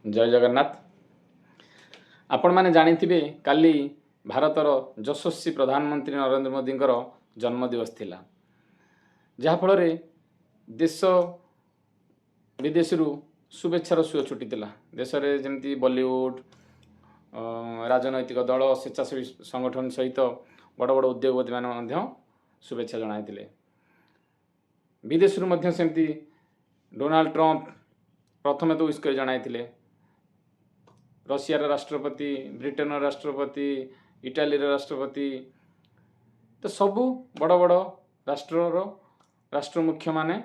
जय जगन्नाथ। आपण मैंने जानिथिबे काली भारतर यशस्वी प्रधानमंत्री नरेंद्र मोदी जन्मदिवस थिला, जहा फल देश विदेश शुभेच्छार सुओ छुटीला। देश में जमी बॉलीवुड राजनैतिक दल स्वेच्छासेवी संगठन सहित बड़ बड़ उद्योगपति मैंने शुभेच्छा जनाइथिले। विदेश सेमती डोनाल्ड ट्रंप प्रथम तो विश कर जनाइथिले। रशिया राष्ट्रपति, ब्रिटेन राष्ट्रपति, इटाली राष्ट्रपति, तो सबू बड़ बड़ राष्ट्र मुख्य माने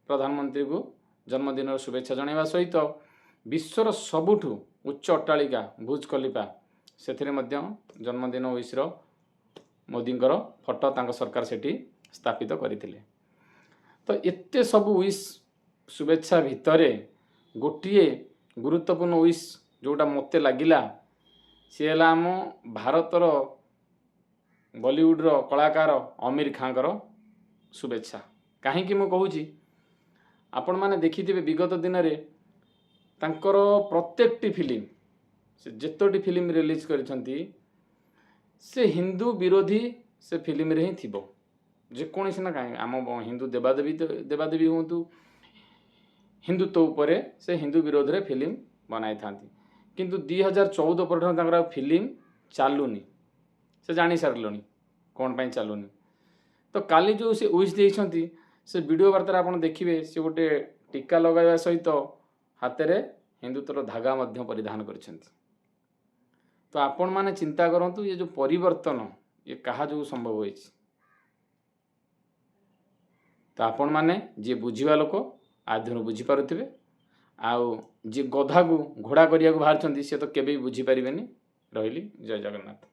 प्रधानमंत्री को जन्मदिन शुभेच्छा जनवा सहित विश्वर सबुठु उच्च अट्टालिका बुर्ज खलीफा से जन्मदिन विश्र मोदी फोटो तांका सरकार सेठी स्थापित करथिले। तो एते सबु विश शुभेच्छा भितर गोटे गुरुत्वपूर्ण विश जोटा मते लगिला सी है आम भारतर बॉलीवुड कलाकार आमिर खान शुभेच्छा। कहीं मु कहूँ आपण मैंने देखिथे विगत दिन में तांकर प्रत्येकटी फिल्म से जेतोटी फिल्म रिलीज करिसेंती से हिंदू विरोधी से फिल्म रे ही थिबो। जेकोसी ना कहीं आम हिंदू देवादेवी हूँ हिंदुत्व उपरे से हिंदू विरोध रे फिल्म बनाई था, किंतु 2014 पर फिल्म चलुनी से जानी सारे कौन पाई चलुनी। तो काली जो से विश देइछंती से वीडियो वार्ता आप देखिए से गोटे टीका लगाइबा सहित हाथ में हिंदुत्वर धागा मध्य परिधान करिसेंती। तो आपण माने चिंता करंतु ये जो परिवर्तन ये कहा जो संभव होई। तो आपण माने जे बुझीवा लोक आधुनु बुझी पारुथिबे, आउ जे गधा को घोड़ा करिया को बाहर सी तो केबे बुझी पारिबेनी। रहिली। जय जगन्नाथ।